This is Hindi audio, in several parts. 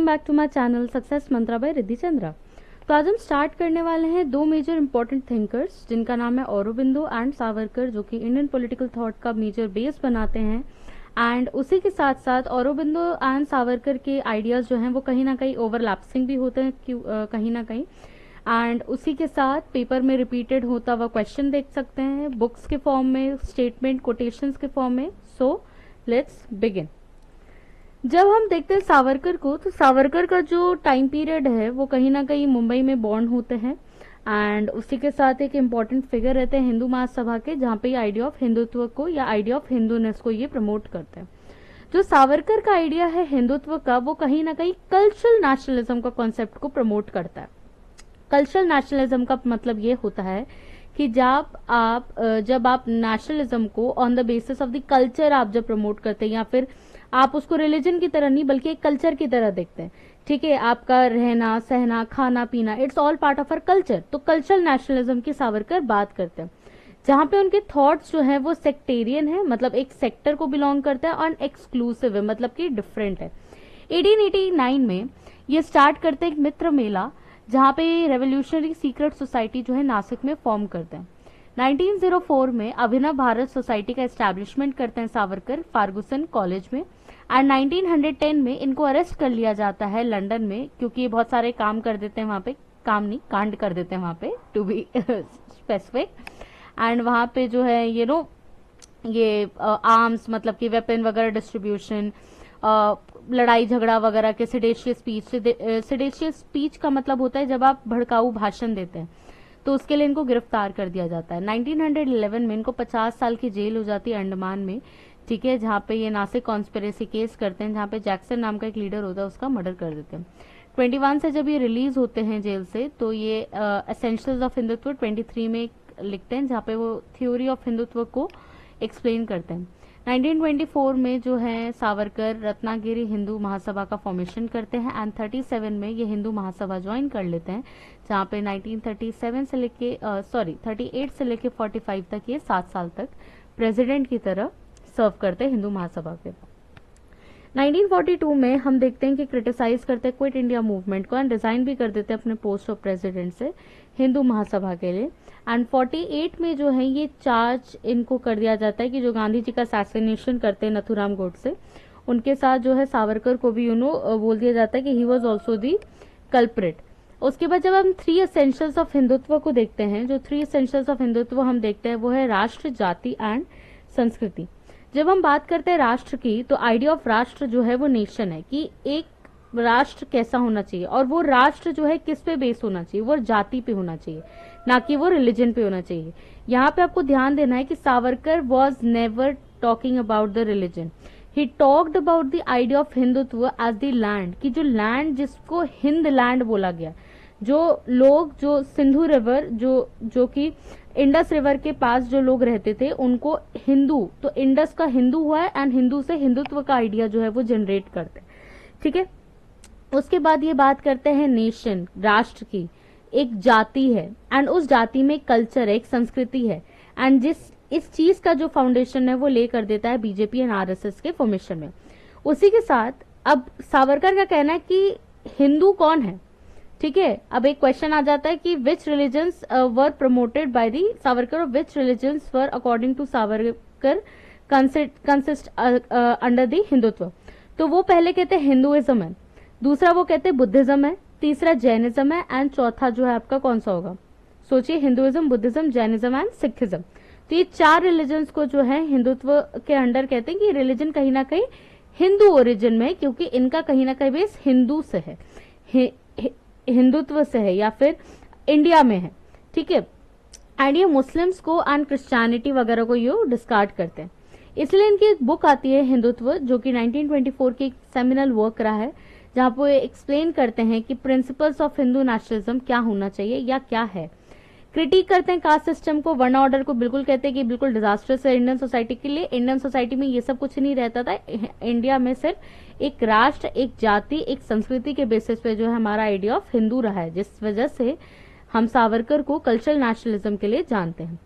Back to my channel success mantra by Riddhi Chandra. तो आज हम स्टार्ट करने वाले हैं दो मेजर इंपॉर्टेंट थिंकर्स जिनका नाम है औरोबिंदो एंड सावरकर, जो कि इंडियन पॉलिटिकल थॉट का मेजर बेस बनाते हैं। एंड उसी के साथ साथ औरोबिंदो एंड सावरकर के आइडियाज जो हैं वो कहीं ना कहीं ओवरलैप्सिंग भी होते हैं कहीं ना कहीं। एंड उसी के साथ पेपर में रिपीटेड होता हुआ क्वेश्चन देख सकते हैं, बुक्स के फॉर्म में, स्टेटमेंट कोटेशंस के फॉर्म में। So let's begin. जब हम देखते हैं सावरकर को, तो सावरकर का जो टाइम पीरियड है वो कहीं ना कहीं मुंबई में बॉर्न होते हैं। एंड उसी के साथ एक इम्पॉर्टेंट फिगर रहते हैं हिंदू महासभा के, जहाँ पे आइडिया ऑफ हिंदुत्व को या आइडिया ऑफ हिंदूनेस को ये प्रमोट करते हैं। जो सावरकर का आइडिया है हिंदुत्व का, वो कहीं ना कहीं कल्चरल नेशनलिज्म का कॉन्सेप्ट को प्रमोट करता है। कल्चरल नेशनलिज्म का मतलब ये होता है कि जब आप नेशनलिज्म को on the basis of the culture आप जब प्रमोट करते हैं, या फिर आप उसको रिलीजन की तरह नहीं बल्कि एक कल्चर की तरह देखते हैं। ठीक है, आपका रहना सहना खाना पीना, it's all part of our culture. तो कल्चरल नेशनलिज्म की सावरकर बात करते हैं, जहां पे उनके थॉट्स जो है वो सेक्टेरियन है, मतलब एक सेक्टर को बिलोंग करता है, और एक्सक्लूसिव है, मतलब कि डिफरेंट है। 1889 में ये स्टार्ट करते हैं एक मित्र मेला, जहां पे रेवोल्यूशनरी सीक्रेट सोसाइटी जो है नासिक में फॉर्म करते हैं। 1904 में अभिनव भारत सोसाइटी का एस्टैब्लिशमेंट करते हैं सावरकर फार्गुसन कॉलेज में। एंड 1910 में इनको अरेस्ट कर लिया जाता है लंदन में, क्योंकि ये बहुत सारे काम कर देते हैं वहां पे, काम नहीं कांड कर देते हैं वहां पे, टू बी स्पेसिफिक। एंड वहां पे जो है ये आर्म्स मतलब कि वेपन वगैरह डिस्ट्रीब्यूशन, लड़ाई झगड़ा वगैरह के सिडेशियस स्पीच का मतलब होता है जब आप भड़काऊ भाषण देते हैं, तो उसके लिए इनको गिरफ्तार कर दिया जाता है। 1911 में इनको 50 साल की जेल हो जाती है अंडमान में। ठीक है, जहाँ पे ये नासिक कॉन्स्पिरेसी केस करते हैं, जहाँ पे जैक्सन नाम का एक लीडर होता है, उसका मर्डर कर देते हैं। 21 से जब ये रिलीज होते हैं जेल से, तो ये एसेंशियल्स ऑफ हिंदुत्व 23 में लिखते हैं, जहाँ पे वो थ्योरी ऑफ हिंदुत्व को एक्सप्लेन करते हैं। 1924 में जो है सावरकर रत्नागिरी हिंदू महासभा का फॉर्मेशन करते हैं। एंड 37 में ये हिंदू महासभा ज्वाइन कर लेते हैं, जहाँ पे 38 से लेके 45 तक ये 7 साल तक प्रेसिडेंट की तरह सर्व करते हैं हिंदू महासभा के। 1942 में हम देखते हैं कि क्रिटिसाइज करते हैं क्विट इंडिया मूवमेंट को, एंड रिजाइन भी कर देते हैं अपने पोस्ट ऑफ प्रेसिडेंट से हिंदू महासभा के लिए। एंड 48 में जो है ये चार्ज इनको कर दिया जाता है कि जो गांधी जी का असैसिनेशन करते हैं नथुराम गोडसे, उनके साथ जो है सावरकर को भी बोल दिया जाता है कि he was also the culprit. उसके बाद जब हम 3 एसेंशियल्स ऑफ हिंदुत्व को देखते हैं, जो 3 एसेंशियल्स ऑफ हिंदुत्व हम देखते हैं वो है राष्ट्र, जाति एंड संस्कृति। जब हम बात करते हैं राष्ट्र की, तो आइडिया ऑफ राष्ट्र जो है वो नेशन है, कि एक राष्ट्र कैसा होना चाहिए, और वो राष्ट्र जो है किस पे बेस होना चाहिए, वो जाति पे होना चाहिए, ना कि वो रिलीजन पे होना चाहिए। यहाँ पे आपको ध्यान देना है कि Savarkar was never talking about the religion, he talked about the idea of Hindutva as the land, कि जो लैंड जिसको हिंद लैंड बोला गया, जो लोग जो सिंधु रिवर जो कि इंडस रिवर के पास जो लोग रहते थे उनको हिंदू, तो इंडस का हिंदू हुआ है, एंड हिंदू से हिंदुत्व का आइडिया जो है वो जनरेट करते हैं। ठीक है, उसके बाद ये बात करते हैं नेशन, राष्ट्र की, एक जाति है, एंड उस जाति में कल्चर है, एक संस्कृति है, एंड इस चीज का जो फाउंडेशन है वो ले कर देता है बीजेपी एंड आरएसएस के फॉर्मेशन में। उसी के साथ अब सावरकर का कहना है कि हिंदू कौन है। ठीक है, अब एक क्वेश्चन आ जाता है कि which religions were promoted by the Savarkar, और which religions were according to Savarkar consist under the Hindutva. तो वो पहले कहते हैं हिंदुइज्म है, दूसरा वो कहते हैं बुद्धिज्म है, तीसरा जैनिज्म है, एंड चौथा जो है आपका कौन सा होगा, सोचिए, Hinduism, Buddhism, Jainism and Sikhism. तो ये 4 रिलीजन्स को जो है हिंदुत्व के अंडर कहते हैं कि रिलीजन कहीं ना कहीं हिंदू ओरिजिन में, क्योंकि इनका कहीं ना कहीं बेस हिंदू से है, हिंदुत्व से है, या फिर इंडिया में है। ठीक है, एंड ये मुस्लिम्स को एंड क्रिश्चियनिटी वगैरह को ये डिस्कार्ड करते हैं। इसलिए इनकी एक बुक आती है हिंदुत्व, जो कि 1924 की एक सेमिनल वर्क रहा है, जहां पर एक्सप्लेन करते हैं कि प्रिंसिपल्स ऑफ हिंदू नेशनलिज्म क्या होना चाहिए या क्या है। क्रिटिक करते हैं कास्ट सिस्टम को, वर्ण ऑर्डर को, बिल्कुल कहते हैं कि बिल्कुल डिजास्टर्स है इंडियन सोसाइटी के लिए। इंडियन सोसाइटी में ये सब कुछ नहीं रहता था, इंडिया में सिर्फ एक राष्ट्र, एक जाति, एक संस्कृति के बेसिस पे जो है हमारा आइडिया ऑफ हिंदू रहा है, जिस वजह से हम सावरकर को कल्चरल नेशनलिज्म के लिए जानते हैं।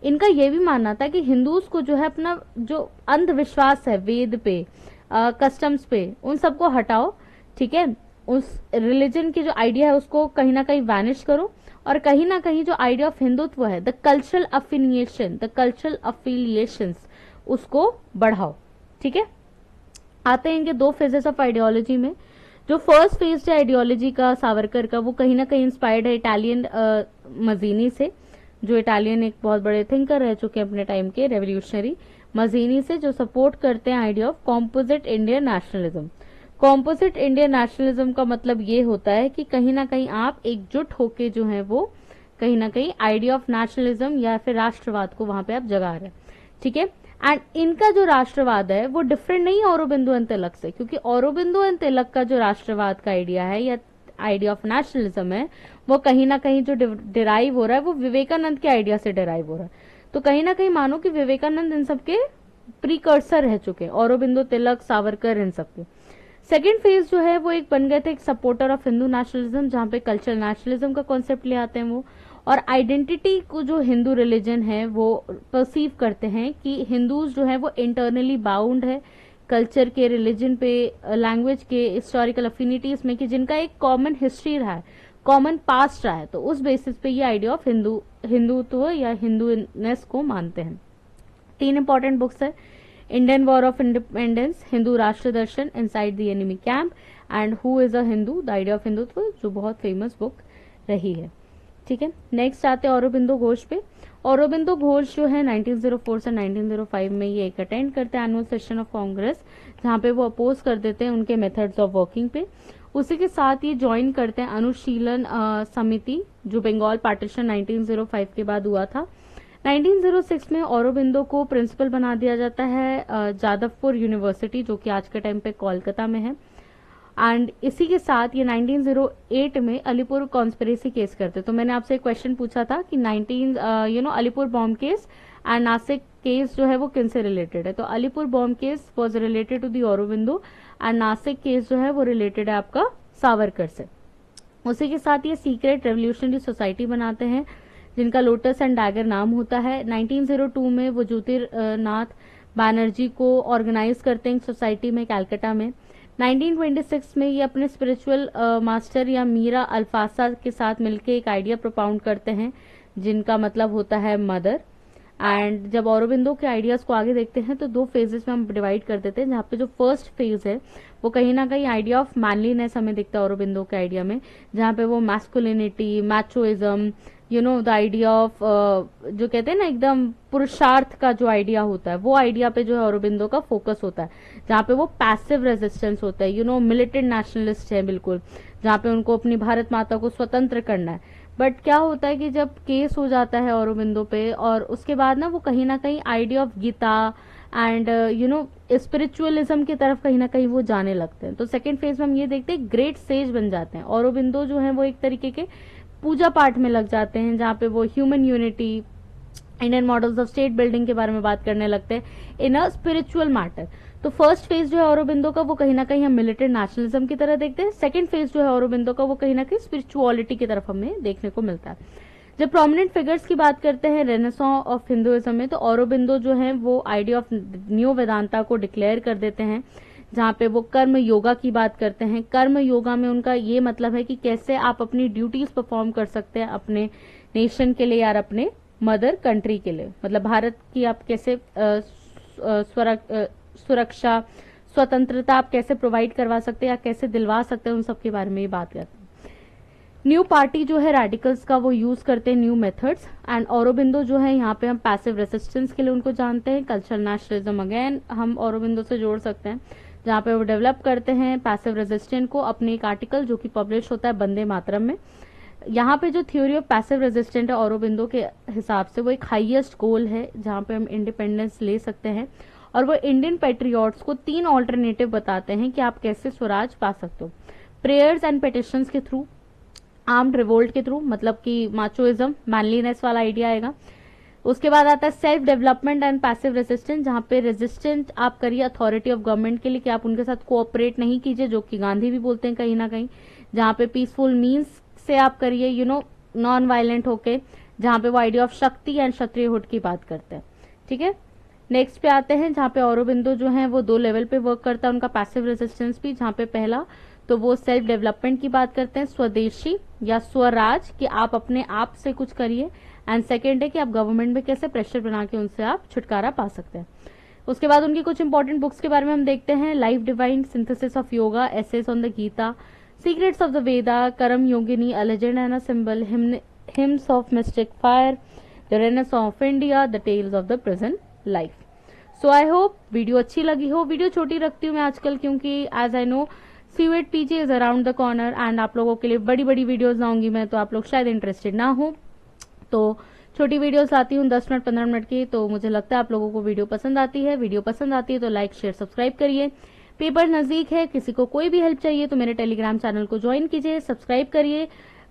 इनका यह भी मानना था कि हिंदूज को जो है अपना जो अंधविश्वास है वेद पे, कस्टम्स पे, उन सबको हटाओ। ठीक है, उस रिलीजन की जो आइडिया है उसको कहीं ना कहीं वैनिश करो, और कहीं ना कहीं जो आइडिया ऑफ हिंदुत्व है, द कल्चरल अफिलिएशंस, उसको बढ़ाओ। ठीक है, आते हैं इनके दो फेजेस ऑफ आइडियोलॉजी में। जो फर्स्ट फेज है आइडियोलॉजी का सावरकर का, वो कहीं ना कहीं इंस्पायर्ड है इटालियन मजीनी से, जो इटालियन एक बहुत बड़े थिंकर रह चुके हैं अपने टाइम के, रेवोल्यूशनरी मजीनी से, जो सपोर्ट करते हैं idea of composite Indian nationalism. Composite Indian nationalism का मतलब ये होता है कि कहीं ना कहीं आप एकजुट होके जो है वो कहीं ना कहीं आइडिया ऑफ नेशनलिज्म या फिर राष्ट्रवाद को वहां पे आप जगा रहे हैं। ठीक है, एंड इनका जो राष्ट्रवाद है वो डिफरेंट नहीं है औरोबिंदो एंड तिलक से, क्योंकि औरोबिंदो एंड तिलक का जो राष्ट्रवाद का आइडिया है या आइडिया ऑफ नेशनलिज्म है, वो कहीं ना कहीं जो डिराइव हो रहा है वो विवेकानंद के आइडिया से डिराइव हो रहा है। तो कहीं ना कहीं मानो कि विवेकानंद इन सबके प्रीकर्सर रह चुके हैं, औरोबिंदो, तिलक, सावरकर, इन सबके। सेकेंड फेज जो है वो एक बन गए थे एक सपोर्टर ऑफ हिंदू नेशनलिज्म, जहां पे कल्चरल नेशनलिज्म का कॉन्सेप्ट ले आते हैं वो, और आइडेंटिटी को जो हिंदू रिलीजन है वो परसीव करते हैं कि हिंदूज जो है वो इंटरनली बाउंड है कल्चर के, रिलीजन पे, लैंग्वेज के, हिस्टोरिकल अफिनिटीज में, कि जिनका एक कॉमन हिस्ट्री रहा है, कॉमन पास्ट रहा है। तो उस बेसिस पे ये आइडिया ऑफ हिंदुत्व या हिंदूनेस को मानते हैं। 3 इंपॉर्टेंट बुक्स है, Indian war of independence, Hindu Rashtra Darshan, inside the enemy camp, and who is a Hindu, the idea of Hindutva, जो बहुत फेमस बुक रही है। ठीक है, नेक्स्ट आते हैं औरोबिंदो घोष पे। औरोबिंदो घोष जो है 1904 से 1905 में ये एक अटेंड करते हैं एनुअल सेशन ऑफ कांग्रेस, जहां पे वो अपोज कर देते हैं उनके मेथड्स ऑफ वर्किंग पे। उसी के साथ ये ज्वाइन करते हैं अनुशीलन समिति, जो बंगाल पार्टीशन 1905 के बाद हुआ था। 1906 में औरोबिंदो को प्रिंसिपल बना दिया जाता है जादवपुर यूनिवर्सिटी, जो कि आज के टाइम पे कोलकाता में है। एंड इसी के साथ ये 1908 में अलीपुर कॉन्स्पिरेसी केस करते। तो मैंने आपसे एक क्वेश्चन पूछा था कि Alipur bomb case and Nasik case जो है वो किनसे रिलेटेड है, तो Alipur bomb case was related to the Aurobindo and Nasik case जो है वो रिलेटेड है आपका सावरकर से। उसी के साथ ये सीक्रेट रेवोल्यूशनरी सोसाइटी बनाते हैं, जिनका लोटस एंड डैगर नाम होता है। 1902 में वो ज्योतिर्नाथ बैनर्जी को ऑर्गेनाइज करते हैं सोसाइटी में कैलकाटा में। 1926 में ये अपने स्पिरिचुअल मास्टर या मीरा अल्फासा के साथ मिलकर एक आइडिया प्रोपाउंड करते हैं, जिनका मतलब होता है मदर। एंड जब औरोबिंदो के आइडियाज को आगे देखते हैं तो 2 फेजेस में हम डिवाइड कर देते हैं, जहाँ पे जो फर्स्ट फेज है वो कहीं ना कहीं आइडिया ऑफ मैनलीनेस हमें दिखता है औरोबिंदो के आइडिया में, जहाँ पे वो मैस्कुलिनिटी, मैचोइज्म, द आइडिया ऑफ जो कहते हैं ना एकदम पुरुषार्थ का जो आइडिया होता है, वो आइडिया पे जो है औरोबिंदो का फोकस होता है, जहाँ पे वो पैसिव रेजिस्टेंस होता है, मिलिटेंट नेशनलिस्ट है बिल्कुल, जहाँ पे उनको अपनी भारत माता को स्वतंत्र करना है। बट क्या होता है कि जब केस हो जाता है औरोबिंदो पे, और उसके बाद ना वो कहीं ना कहीं idea of Gita and spiritualism की तरफ कहीं ना कहीं वो जाने लगते हैं। तो सेकेंड फेज में हम ये देखते हैं ग्रेट सेज बन जाते हैं औरोबिंदो जो है वो एक तरीके के पूजा पाठ में लग जाते हैं, जहाँ पे वो human unity, Indian models of state building के बारे में बात करने लगते हैं इन अ स्पिरिचुअल मैटर। तो फर्स्ट फेज जो है औरोबिंदो का वो कहीं ना कहीं हम मिलिटेंट नेशनलिज्म की तरह देखते हैं। सेकंड फेज जो है औरोबिंदो का वो कहीं ना कहीं स्पिरिचुअलिटी की तरफ हमें देखने को मिलता है। जब प्रोमिनेंट फिगर्स की बात करते हैं रेनेसां ऑफ हिंदुइज्म में, तो औरोबिंदो जो है वो आइडिया ऑफ न्यू वेदांता को डिक्लेयर कर देते हैं, जहाँ पे वो कर्म योगा की बात करते हैं। कर्म योगा में उनका ये मतलब है कि कैसे आप अपनी ड्यूटीज परफॉर्म कर सकते हैं अपने नेशन के लिए या अपने मदर कंट्री के लिए, मतलब भारत की आप कैसे सुरक्षा, स्वतंत्रता आप कैसे प्रोवाइड करवा सकते हैं या कैसे दिलवा सकते हैं, उन सब के बारे में ये बात करते हैं। न्यू पार्टी जो है रेडिकल्स का वो यूज करते हैं न्यू मेथड्स, एंड औरोबिंदो जो है यहाँ पे हम पैसिव रेसिस्टेंस के लिए उनको जानते हैं। कल्चरल नेशनलिज्म अगेन हम औरोबिंदो से जोड़ सकते हैं, जहाँ पे वो डेवलप करते हैं पैसिव रेजिस्टेंस को, अपने एक आर्टिकल जो कि पब्लिश होता है वंदे मातरम में। यहाँ पे जो थ्योरी ऑफ पैसिव रेजिस्टेंट है औरोबिंदो के हिसाब से वो एक हाईएस्ट गोल है, जहाँ पे हम इंडिपेंडेंस ले सकते हैं, और वो इंडियन पेट्रियट्स को 3 ऑल्टरनेटिव बताते हैं कि आप कैसे स्वराज पा सकते हो। प्रेयर्स एंड पिटिशंस के थ्रू, आर्म्ड रिवोल्ट के थ्रू, मतलब कि माचोइज्म, मैनलीनेस वाला आइडिया आएगा। उसके बाद आता है self development and passive resistance, जहां पे रेजिस्टेंट आप करिए अथॉरिटी ऑफ गवर्नमेंट के लिए कि आप उनके साथ कोऑपरेट नहीं कीजिए, जो कि गांधी भी बोलते हैं कहीं ना कहीं। जहां पे पीसफुल मीन्स से आप करिए नॉन वायलेंट होके, जहां पे वो आइडिया ऑफ शक्ति एंड क्षत्रियहुड की बात करते हैं। ठीक है, नेक्स्ट पे आते हैं जहां पे औरोबिंदो जो है वो 2 लेवल पे वर्क करता है उनका पैसिव रेजिस्टेंस भी, जहां पे पहला तो वो सेल्फ डेवलपमेंट की बात करते हैं, स्वदेशी या स्वराज कि आप अपने आप से कुछ करिए, एंड सेकेंड है कि आप गवर्नमेंट में कैसे प्रेशर बना के उनसे आप छुटकारा पा सकते हैं। उसके बाद उनकी कुछ इंपॉर्टेंट बुक्स के बारे में हम देखते हैं, life divine, synthesis of yoga, essays on the Gita, secrets of the Veda, Karma Yogini, a legend and a symbol, hymns of mystic fire, the renaissance of India, the tales of the present life. So I hope video अच्छी लगी हो। वीडियो छोटी रखती हूँ मैं आजकल क्योंकि as I know CUET PG is around the corner and आप लोगों के लिए बड़ी बड़ी वीडियोस लाऊंगी मैं, तो आप लोग शायद इंटरेस्टेड ना हो, तो छोटी वीडियोस लाती हूँ 10 मिनट 15 मिनट की। तो मुझे लगता है आप लोगों को वीडियो पसंद आती है। वीडियो पसंद आती है तो लाइक शेयर सब्सक्राइब करिए। पेपर नजदीक है, किसी को कोई भी हेल्प चाहिए तो मेरे टेलीग्राम चैनल को ज्वाइन कीजिए, सब्सक्राइब करिए।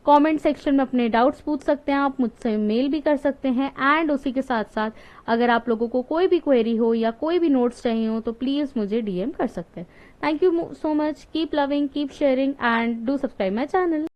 कमेंट सेक्शन में अपने डाउट्स पूछ सकते हैं आप, मुझसे मेल भी कर सकते हैं, एंड उसी के साथ साथ अगर आप लोगों को कोई भी क्वेरी हो या कोई भी नोट्स चाहिए हो तो प्लीज मुझे डीएम कर सकते हैं। Thank you so much, keep loving, keep sharing and do subscribe my channel.